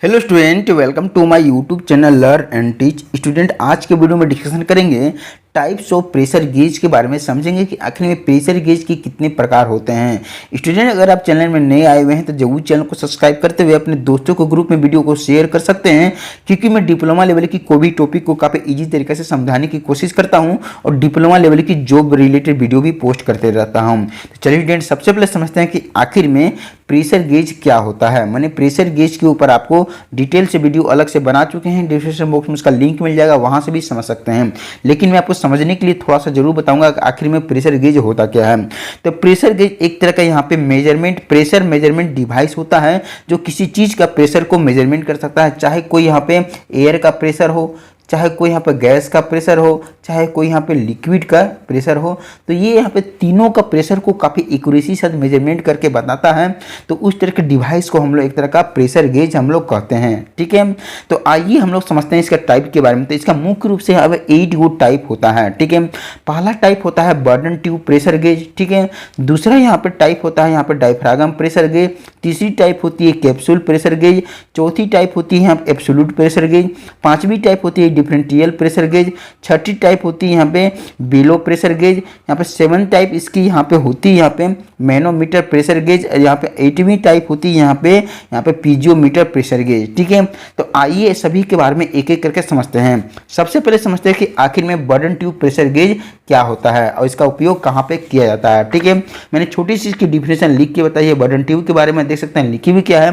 Hello student, welcome to my YouTube channel learn and teach. Student, आज के video में discussion करेंगे types of pressure gauge के बारे में। समझेंगे कि आखिर में प्रेशर गेज के कितने प्रकार होते हैं। स्टूडेंट, अगर आप चैनल में नए आए हुए हैं तो जरूर चैनल को सब्सक्राइब करते हुए अपने दोस्तों को ग्रुप में वीडियो को शेयर कर सकते हैं, क्योंकि मैं डिप्लोमा लेवल की कोई भी टॉपिक को काफ़ी ईजी तरीके से समझाने की कोशिश करता हूँ और डिप्लोमा लेवल की जॉब रिलेटेड वीडियो भी पोस्ट करते रहता हूँ। तो चलिए स्टूडेंट, सबसे पहले समझते हैं कि आखिर में प्रेशर गेज क्या होता है। मैंने प्रेशर गेज के ऊपर आपको डिटेल से वीडियो अलग से बना चुके हैं, डिस्क्रिप्शन बॉक्स में उसका लिंक मिल जाएगा, वहां से भी समझ सकते हैं। लेकिन मैं आपको समझने के लिए थोड़ा सा जरूर बताऊंगा कि आखिर में प्रेशर गेज होता क्या है। तो प्रेशर गेज एक तरह का यहाँ पे प्रेशर मेजरमेंट डिवाइस होता है, जो किसी चीज का प्रेशर को मेजरमेंट कर सकता है। चाहे कोई यहाँ पे एयर का प्रेशर हो, चाहे कोई यहाँ पे गैस का प्रेशर हो, चाहे कोई यहाँ पे लिक्विड का प्रेशर हो, तो ये यहाँ पे तीनों का प्रेशर को काफ़ी एक्यूरेसी से मेजरमेंट करके बताता है। तो उस तरह के डिवाइस को हम लोग एक तरह का प्रेशर गेज हम लोग कहते हैं। ठीक है, तो आइए हम लोग समझते हैं इसका टाइप के बारे में। तो इसका मुख्य रूप से यहाँ पे 8 गो टाइप होता है। ठीक है, पहला टाइप होता है बर्डन ट्यूब प्रेशर गेज। ठीक है, दूसरा यहाँ पे टाइप होता है यहाँ पे डायफ्रागम प्रेशर गेज। तीसरी टाइप होती है कैप्सूल प्रेशर गेज। चौथी टाइप होती है यहाँ पे एब्सोल्यूट प्रेशर गेज। पांचवी टाइप होती है डिफरेंशियल प्रेशर गेज। छठी टाइप होती है यहाँ पे बिलो प्रेशर गेज। यहाँ पे 7 टाइप इसकी यहाँ पे होती है यहाँ पे मैनोमीटर प्रेशर गेज। यहाँ पे 8वीं टाइप होती है यहाँ पे पीजियोमीटर प्रेशर गेज। ठीक है, तो आइए सभी के बारे में एक एक करके समझते हैं। सबसे पहले समझते हैं कि आखिर में बर्डन ट्यूब प्रेशर गेज क्या होता है और इसका उपयोग कहाँ पे किया जाता है। ठीक है, मैंने छोटी सी इसकी डिफिनेशन लिख के बताई है। बर्डन ट्यूब के बारे में देख सकते हैं, लिखी हुई क्या है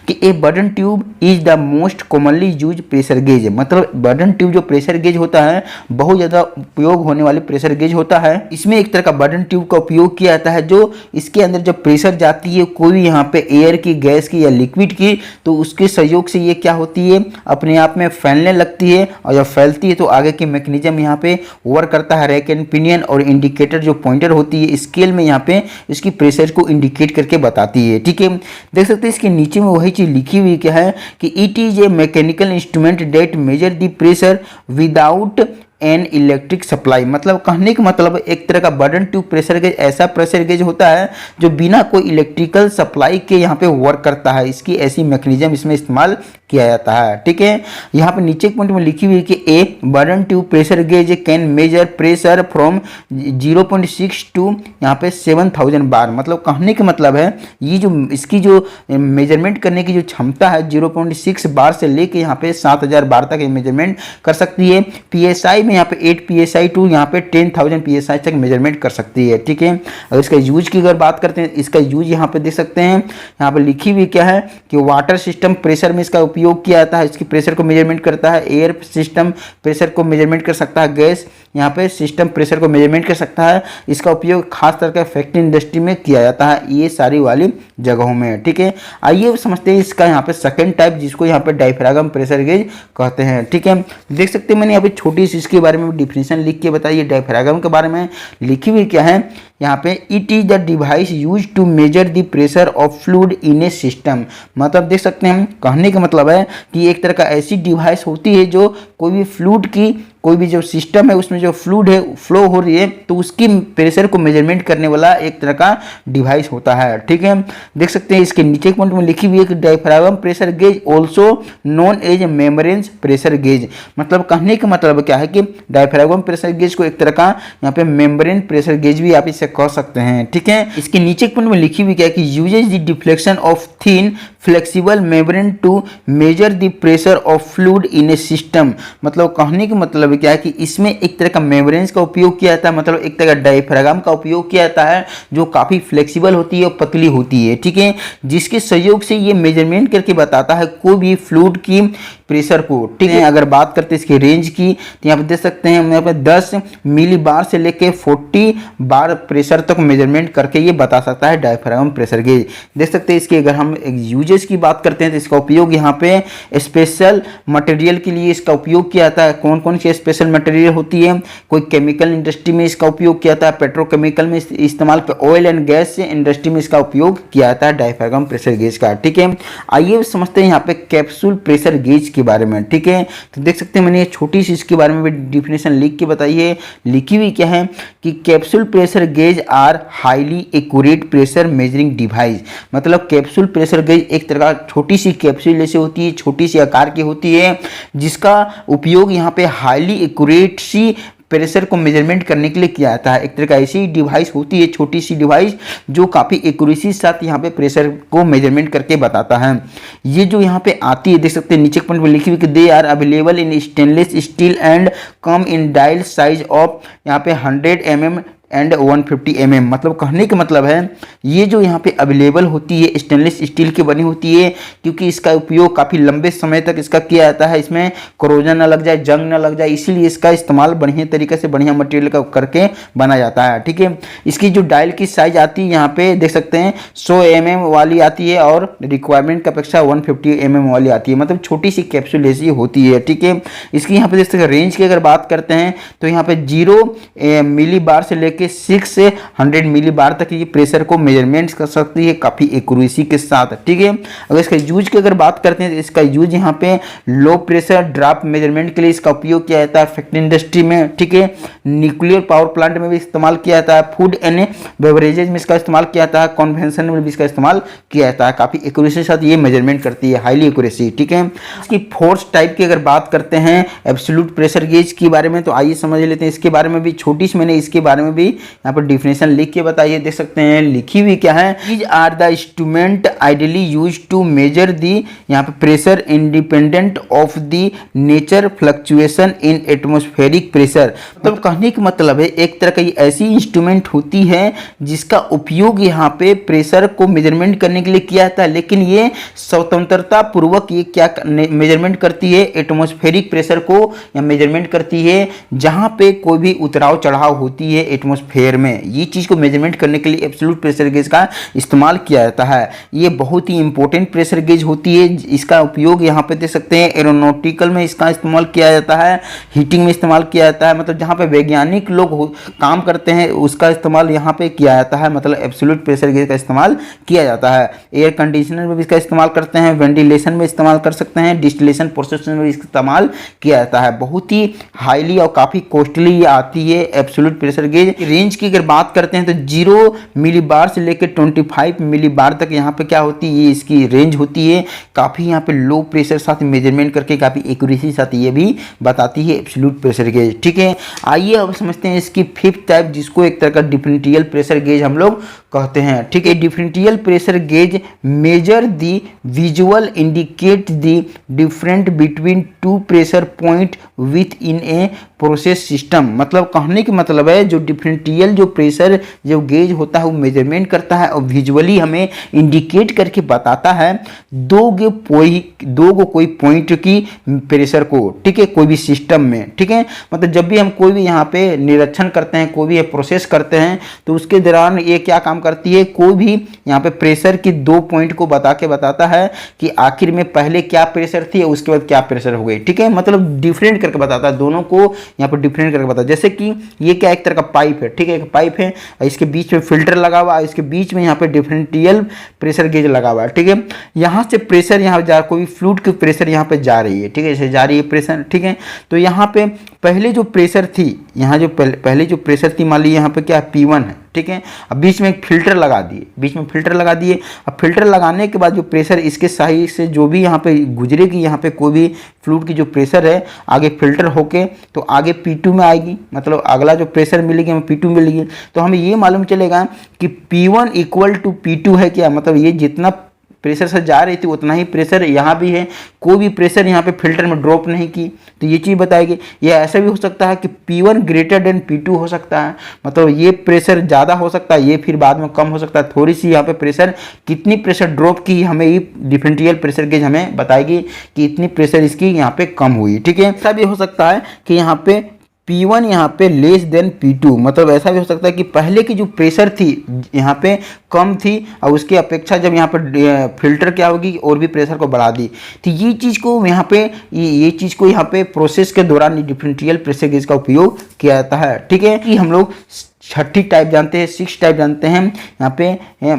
कि a Bourdon tube is the most commonly use pressure gauge. मतलब बर्डन ट्यूब जो प्रेशर गेज होता है बहुत ज़्यादा उपयोग होने वाले प्रेशर गेज होता है। इसमें एक तरह का बर्डन ट्यूब का उपयोग किया जाता है, जो इसके अंदर जब प्रेशर जाती है कोई भी यहाँ पे एयर की, गैस की या लिक्विड की, तो उसके सहयोग से ये क्या होती है, अपने आप में फैलने लगती है। और जब फैलती है तो आगे के मैकेनिज्म यहाँ पे वर्क करता है। रैक एंड पिनियन और इंडिकेटर जो पॉइंटर होती है स्केल में यहाँ पे इसकी प्रेशर को इंडिकेट करके बताती है। ठीक है, देख सकते हैं इसके नीचे में वही चीज लिखी हुई क्या है कि it is a mechanical instrument that measure the pressure without an electric supply. मतलब कहने का मतलब एक तरह का बर्डन ट्यूब प्रेशर गेज ऐसा प्रेशर गेज होता है जो बिना कोई इलेक्ट्रिकल सप्लाई के यहाँ पे वर्क करता है। इसकी ऐसी मैकेनिज्म इसमें इस्तेमाल किया जाता है। ठीक है, यहाँ पे नीचे पॉइंट में लिखी हुई है कि a Bourdon tube pressure gauge can measure pressure from 0.6 to यहाँ पे 7000 बार। मतलब कहने का मतलब है ये जो इसकी जो मेजरमेंट करने की जो क्षमता है 0.6 बार से लेके यहाँ पे 7000 बार तक मेजरमेंट कर सकती है। PSI यहाँ पे 8 PSI टू यहाँ पे 10,000 PSI तक मेजरमेंट कर सकती है। ठीक है, अगर इसका यूज की अगर बात करते हैं, इसका यूज यहाँ पे देख सकते हैं, यहाँ पे लिखी हुई क्या है कि वाटर सिस्टम प्रेशर में इसका उपयोग किया जाता है। इसकी प्रेशर को मेजरमेंट करता है। एयर सिस्टम प्रेशर को मेजरमेंट कर सकता है। गैस यहाँ पे सिस्टम प्रेशर को मेजरमेंट कर सकता है। इसका उपयोग खास करके फैक्ट्री इंडस्ट्री में किया जाता है, ये सारी वाली जगहों में। ठीक है, आइए समझते हैं इसका यहाँ पे सेकंड टाइप, जिसको यहाँ पे डायफ्रागम प्रेशर गेज कहते हैं। ठीक है, देख सकते हैं मैंने यहाँ पे छोटी सी इसके बारे में डिफिनेशन लिख के बताइए। डायफ्रागम के बारे में लिखी हुई क्या है यहाँ पे, it is the device use to measure the pressure of fluid in a system. मतलब देख सकते हैं, कहने का मतलब है कि एक तरह का ऐसी डिवाइस होती है जो कोई भी फ्लूइड की, कोई भी जो सिस्टम है उसमें जो फ्लूइड है फ्लो हो रही है तो उसकी प्रेशर को मेजरमेंट करने वाला एक तरह का डिवाइस होता है। ठीक है, देख सकते हैं इसके नीचे पॉइंट में लिखी हुई है कि diaphragm pressure gauge also known as membrane pressure gauge. मतलब कहने का मतलब क्या है कि डायफ्रागम प्रेशर गेज को एक तरह का यहाँ पे मेम्ब्रेन प्रेशर गेज भी आप इसे कह सकते हैं। ठीक है, इसके नीचे पॉइंट में लिखी हुई क्या है कि uses the deflection of thin flexible membrane to measure the pressure of fluid in a system. मतलब कहने का मतलब क्या है कि इसमें एक तरह का मेम्ब्रेन्स का उपयोग किया जाता है। मतलब एक तरह का डायफ्रागम का उपयोग किया जाता है जो काफी फ्लेक्सिबल होती है और पतली होती है। ठीक है, जिसके सहयोग से ये मेजरमेंट करके बताता है कोई भी फ्लूइड की प्रेशर को। ठीक है, अगर बात करते हैं इसकी रेंज की तो यहाँ पे देख सकते हैं यहाँ पे 10 मिली बार से लेके 40 बार प्रेशर तक मेजरमेंट करके ये बता सकता है डायफ्रागम प्रेशर गेज। देख सकते हैं इसके अगर हम यूजेस की बात करते हैं तो इसका उपयोग यहाँ पे स्पेशल मटेरियल के लिए इसका उपयोग किया जाता है। कौन कौन सी स्पेशल मटेरियल होती है, कोई केमिकल इंडस्ट्री में इसका उपयोग किया जाता है, पेट्रोकेमिकल में इस्तेमाल पे, ऑयल एंड गैस इंडस्ट्री में इसका उपयोग किया जाता है डायफ्रागम प्रेशर गेज का। ठीक है, आइए समझते हैं यहाँ पे कैप्सूल प्रेशर गेज के बारे में। ठीक है, तो देख सकते हैं मैंने छोटी सी इसके बारे में भी डिफिनेशन लिख के बताई है। लिखी हुई क्या है कि capsule pressure gauge gauge are highly accurate pressure measuring device. मतलब कैप्सूल प्रेशर गेज एक तरह का छोटी सी कैप्सूल जैसे होती है, छोटी सी आकार की होती है, जिसका उपयोग यहाँ पे हाईली एक्यूरेट सी प्रेशर को मेजरमेंट करने के लिए किया जाता है। एक तरह का ऐसी डिवाइस होती है, छोटी सी डिवाइस, जो काफ़ी एक्यूरेसी के साथ यहाँ पे प्रेशर को मेजरमेंट करके बताता है। ये जो यहाँ पे आती है, देख सकते हैं नीचे पॉइंट में लिखी हुई कि they are available in stainless steel and come in dial size of यहाँ पे 100 mm एंड 150 mm। मतलब कहने का मतलब है ये जो यहाँ पे अवेलेबल होती है स्टेनलेस स्टील की बनी होती है, क्योंकि इसका उपयोग काफ़ी लंबे समय तक इसका किया जाता है, इसमें कोरोजन ना लग जाए, जंग ना लग जाए, इसीलिए इसका इस्तेमाल बढ़िया तरीके से बढ़िया मटेरियल का करके बना जाता है। ठीक है, इसकी जो डायल की साइज आती है यहाँ पे देख सकते हैं 100 mm वाली आती है और रिक्वायरमेंट की अपेक्षा 150 mm वाली आती है। मतलब छोटी सी कैप्सूल ऐसी होती है। ठीक है, इसकी यहाँ पे देख सकते हैं रेंज की अगर बात करते हैं तो यहाँ पे 0 मिली बार से लेके 6 से 100 मिली बार तक ये प्रेशर को मेजरमेंट कर सकती है काफ़ी एक्यूरेसी के साथ। ठीक है, अगर इसका यूज की अगर बात करते हैं तो इसका यूज यहाँ पे लो प्रेशर ड्रॉप मेजरमेंट के लिए इसका उपयोग किया जाता है फैक्ट्री इंडस्ट्री में। ठीक है, न्यूक्लियर पावर प्लांट में भी इस्तेमाल किया जाता है, फूड एंड बेवरेजेज में इसका इस्तेमाल किया जाता है, कन्वेंशन में भी इसका इस्तेमाल किया जाता है। काफ़ी एक्यूरेसी के साथ ये मेजरमेंट करती है, हाईली एक्यूरेसी। ठीक है, इसकी फोर्स टाइप की अगर बात करते हैं एब्सोल्यूट प्रेशर गेज के बारे में, तो आइए समझ लेते हैं इसके बारे में भी। छोटी सी मैंने इसके बारे में भी यहाँ पर डिफिनेशन लिख के बताइए, देख सकते हैं लिखी हुई क्या है। These are the instrument ideally used to measure the यहाँ पे pressure independent of the nature fluctuation in atmospheric pressure. मतलब कहने का मतलब है एक तरह की ऐसी इंस्ट्रूमेंट होती है जिसका उपयोग यहाँ पे प्रेशर को मेजरमेंट करने के लिए किया जाता है, लेकिन ये स्वतंत्रता पूर्वक ये क्या मेजरमेंट करती है, एटमॉस्फेरिक प्रेशर को या मेजरमेंट करती है जहाँ पे कोई भी उतराव चढ़ाव होती है एटमॉस्फेयर में। ये चीज़ को मेजरमेंट करने के लिए एब्सोल्यूट प्रेशर गेज का इस्तेमाल किया जाता है। ये बहुत ही इंपॉर्टेंट प्रेशर गेज होती है, इसका उपयोग यहाँ पे देख सकते हैं एरोनॉटिकल में इसका इस्तेमाल किया जाता है, हीटिंग में इस्तेमाल किया जाता है। मतलब जहाँ पे वैज्ञानिक लोग काम करते हैं उसका इस्तेमाल यहाँ पे किया जाता है। मतलब एब्सोल्यूट प्रेशर गेज का इस्तेमाल किया जाता है। एयर कंडीशनर में भी इसका इस्तेमाल करते हैं, वेंटिलेशन में इस्तेमाल कर सकते हैं, डिस्टिलेशन प्रोसेस में भी इसका इस्तेमाल किया जाता है। बहुत ही हाईली और काफ़ी कॉस्टली आती है एब्सोल्यूट प्रेशर गेज। रेंज की अगर बात करते हैं तो 0 मिली बार से लेकर 25 मिली बार तक यहाँ पे क्या होती है, ये इसकी रेंज होती है। काफ़ी यहाँ पे लो प्रेशर साथ मेजरमेंट करके काफ़ी एक्यूरेसी साथ ये भी बताती है एब्सोल्यूट प्रेशर गेज। ठीक है, आइए अब समझते हैं इसकी फिफ्थ टाइप, जिसको एक तरह का डिफरेंशियल प्रेशर गेज हम लोग कहते हैं। ठीक है, differential pressure gauge measure the visual indicate the different between two pressure point with in a process system. मतलब कहने की मतलब है जो डिफरेंशियल जो प्रेशर जो गेज होता है वो मेजरमेंट करता है और विजुअली हमें इंडिकेट करके बताता है दो गो कोई पॉइंट की प्रेशर को। ठीक है, कोई भी सिस्टम में। ठीक है, मतलब जब भी हम कोई भी यहाँ पे निरीक्षण करते हैं, कोई भी प्रोसेस करते हैं, तो उसके दौरान ये क्या काम करती है, कोई भी यहाँ पे प्रेशर की 2 पॉइंट को बताता है कि आखिर में पहले क्या प्रेशर थी और उसके बाद क्या प्रेशर हो गई। ठीक है, मतलब डिफरेंट करके बताता है, दोनों को यहाँ पर डिफरेंट करके बताता है। जैसे कि ये क्या एक तरह का पाइप है। ठीक है, एक पाइप है, इसके बीच में फिल्टर लगा हुआ है, इसके बीच में यहाँ पे डिफरेंशियल प्रेशर गेज लगा हुआ है। ठीक है, यहाँ से प्रेशर यहाँ जा कोई फ्लूइड की प्रेशर यहाँ पे जा रही है। ठीक है, जैसे जा रही है प्रेशर। ठीक है, तो यहाँ पे पहले जो प्रेशर थी, यहाँ जो पहले जो प्रेशर थी, मान लीजिए यहाँ पे क्या P1 है। ठीक है, अब बीच में एक फिल्टर लगा दिए, अब फिल्टर लगाने के बाद जो प्रेशर इसके साइड से जो भी यहाँ पे गुजरेगी, यहाँ पे कोई भी फ्लूइड की जो प्रेशर है आगे फिल्टर होके तो आगे P2 में आएगी। मतलब अगला जो प्रेशर मिलेगी हमें P2 मिलेगी। तो हमें ये मालूम चलेगा कि P1 इक्वल टू P2 है क्या, मतलब ये जितना प्रेशर से जा रही थी उतना ही प्रेशर यहाँ भी है, कोई भी प्रेशर यहाँ पे फिल्टर में ड्रॉप नहीं की। तो ये चीज़ बताएगी। ये ऐसा भी हो सकता है कि P1 ग्रेटर देन P2 हो सकता है, मतलब ये प्रेशर ज़्यादा हो सकता है, ये फिर बाद में कम हो सकता है। थोड़ी सी यहाँ पे प्रेशर कितनी प्रेशर ड्रॉप की हमें ये डिफरेंशियल प्रेशर गेज हमें बताएगी कि इतनी प्रेशर इसकी यहाँ पे कम हुई। ठीक है, ऐसा भी हो सकता है कि यहाँ पे P1 यहाँ पे लेस देन P2, मतलब ऐसा भी हो सकता है कि पहले की जो प्रेशर थी यहाँ पे कम थी और उसकी अपेक्षा जब यहाँ पे फिल्टर क्या होगी और भी प्रेशर को बढ़ा दी। तो ये चीज़ को यहाँ पे प्रोसेस के दौरान डिफरेंशियल प्रेशर गेज का उपयोग किया जाता है। ठीक है, कि हम लोग छठी टाइप जानते हैं, 6 टाइप जानते हैं। यहाँ पे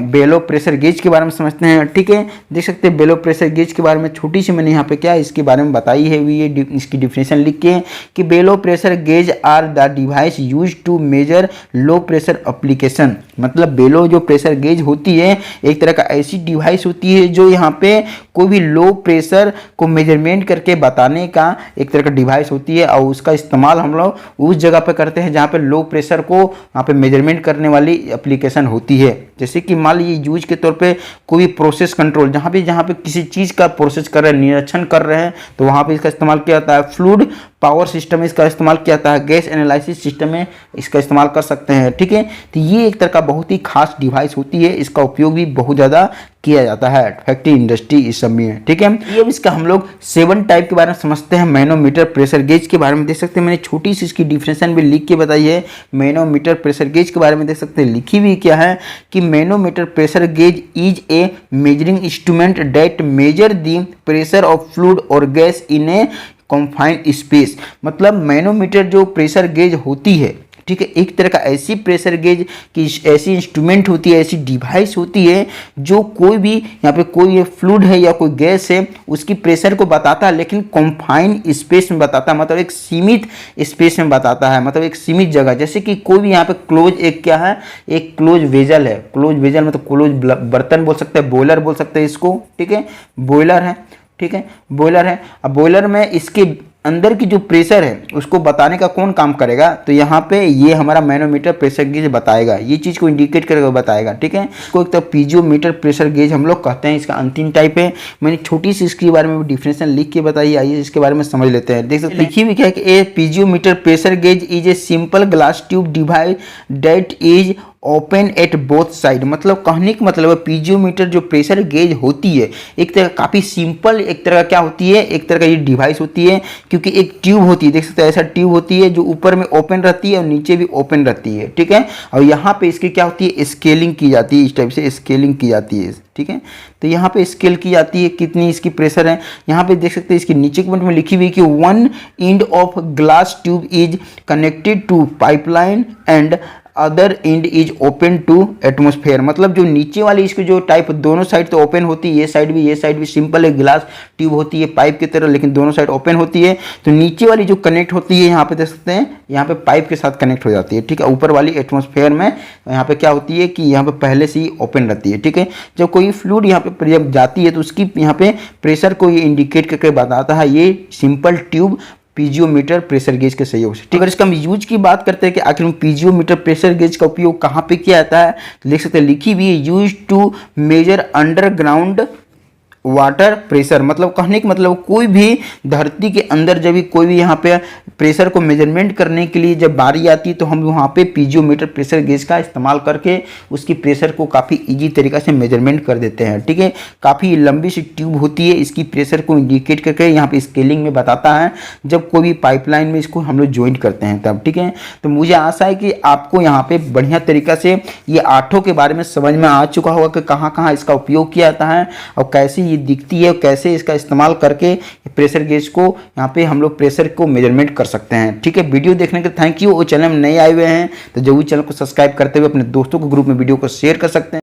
बेलो प्रेशर गेज के बारे में समझते हैं, ठीक है। देख सकते हैं बेलो प्रेशर गेज के बारे में छोटी सी मैंने यहाँ पे क्या इसके बारे में बताई है, ये इसकी डिफिनेशन लिख के कि bellow pressure gauge are the device use to measure low pressure application. मतलब बेलो जो प्रेशर गेज होती है एक तरह का ऐसी डिवाइस होती है जो यहाँ पे कोई भी लो प्रेशर को मेजरमेंट करके बताने का एक तरह का डिवाइस होती है, और उसका इस्तेमाल हम लोग उस जगह पे करते हैं जहाँ पे लो प्रेशर को यहाँ पे मेजरमेंट करने वाली एप्लीकेशन होती है। जैसे कि मान लीजिए यूज के तौर पे कोई भी प्रोसेस कंट्रोल, जहाँ पे किसी चीज़ का प्रोसेस कर रहे हैं, निरीक्षण कर रहे हैं, तो वहाँ पे इसका इस्तेमाल किया जाता है। फ्लूइड पावर सिस्टम में इसका इस्तेमाल किया जाता है, गैस एनालिसिस सिस्टम में इसका इस्तेमाल कर सकते हैं, ठीक है। तो ये एक तरह का बहुत ही खास डिवाइस होती है, इसका उपयोग भी बहुत ज़्यादा किया जाता है फैक्ट्री इंडस्ट्री इस सब में, ठीक है। ये इसका हम लोग 7 टाइप के बारे में समझते हैं। मैनोमीटर प्रेशर गेज के बारे में देख सकते हैं, मैंने छोटी सी इसकी डिफिनेशन भी लिख के बताई है। मैनोमीटर प्रेशर गेज के बारे में देख सकते हैं, लिखी हुई क्या है कि manometer pressure gauge is a measuring instrument that measure the pressure of fluid or gas in a confined space. मतलब मैनोमीटर जो प्रेशर गेज होती है, ठीक है, एक तरह का ऐसी प्रेशर गेज की ऐसी इंस्ट्रूमेंट होती है, ऐसी डिवाइस होती है जो कोई भी यहाँ पे कोई फ्लूइड है या कोई गैस है उसकी प्रेशर को बताता है, लेकिन कॉन्फाइंड स्पेस में बताता है। मतलब एक सीमित स्पेस में बताता है, मतलब एक सीमित जगह। जैसे कि कोई भी यहाँ पे क्लोज एक क्या है, एक क्लोज वेजल है। क्लोज वेजल मतलब क्लोज बर्तन बोल सकते हैं, बॉयलर बोल सकते हैं इसको, ठीक है, बॉयलर है, ठीक है, बॉयलर है। अब बॉयलर में इसके अंदर की जो प्रेशर है उसको बताने का कौन काम करेगा, तो यहाँ पे ये हमारा मैनोमीटर प्रेशर गेज बताएगा, ये चीज़ को इंडिकेट करेगा, बताएगा, ठीक है। इसको एक तरह पीजियोमीटर प्रेशर गेज हम लोग कहते हैं। इसका अंतिम टाइप है, मैंने छोटी सी इसके बारे में डिफिनेशन लिख के बताई, आइए इसके बारे में समझ लेते हैं। देख सकते लिखी हुई क्या है कि a piezometer pressure gauge is a simple glass tube device that is open at both side. मतलब कहने का मतलब है पीजियोमीटर जो प्रेशर गेज होती है एक तरह काफ़ी सिंपल, एक तरह का क्या होती है, एक तरह का ये डिवाइस होती है, क्योंकि एक ट्यूब होती है, देख सकते हैं ऐसा ट्यूब होती है जो ऊपर में ओपन रहती है और नीचे भी ओपन रहती है, ठीक है। और यहाँ पे इसकी क्या होती है, स्केलिंग की जाती है, इस टाइप से स्केलिंग की जाती है, ठीक है। तो यहाँ पे स्केल की जाती है कितनी इसकी प्रेशर है। यहाँ पे देख सकते हैं इसकी नीचे कमेंट में लिखी हुई कि 1 and of glass tube is connected to pipeline and other end is open to atmosphere. मतलब जो नीचे वाली इसकी जो टाइप दोनों साइड तो ओपन होती है, ये साइड भी सिंपल है, गिलास ट्यूब होती है पाइप की तरह, लेकिन दोनों साइड ओपन होती है। तो नीचे वाली जो कनेक्ट होती है यहाँ पे देख सकते हैं, यहाँ पे पाइप के साथ कनेक्ट हो जाती है, ठीक है। ऊपर वाली एटमोस्फेयर में यहाँ पे क्या होती है कि यहाँ पे पहले से ही ओपन रहती है, ठीक है। जब कोई फ्लूइड यहाँ पे जब जाती है तो उसकी यहाँ पे प्रेशर को ये इंडिकेट करके बताता है, ये सिंपल ट्यूब पीजियोमीटर प्रेशर गेज के सहयोग से, ठीक है। अगर इसका हम यूज की बात करते हैं कि आखिर में पीजियोमीटर प्रेशर गेज का उपयोग कहाँ पे किया जाता है, तो देख सकते हैं लिखी हुई है use to measure underground water pressure. मतलब कहने का मतलब कोई भी धरती के अंदर जब भी कोई भी यहाँ पे प्रेशर को मेजरमेंट करने के लिए जब बारी आती है तो हम वहाँ पे पीजियोमीटर प्रेशर गेज का इस्तेमाल करके उसकी प्रेशर को काफ़ी इजी तरीक़ा से मेजरमेंट कर देते हैं, ठीक है। काफ़ी लंबी सी ट्यूब होती है, इसकी प्रेशर को इंडिकेट करके यहाँ पे स्केलिंग में बताता है जब कोई भी पाइपलाइन में इसको हम लोग ज्वाइंट करते हैं तब, ठीक है। तो मुझे आशा है कि आपको यहाँ पे बढ़िया तरीक़ा से ये 8 के बारे में समझ में आ चुका होगा कि कहाँ कहाँ इसका उपयोग किया जाता है और कैसे ये दिखती है, कैसे इसका इस्तेमाल करके प्रेशर गेज को यहाँ पे हम लोग प्रेशर को मेजरमेंट कर सकते हैं, ठीक है। वीडियो देखने के लिए थैंक यू। और चैनल में नए आए हुए हैं तो जरूर चैनल को सब्सक्राइब करते हुए अपने दोस्तों को ग्रुप में वीडियो को शेयर कर सकते हैं।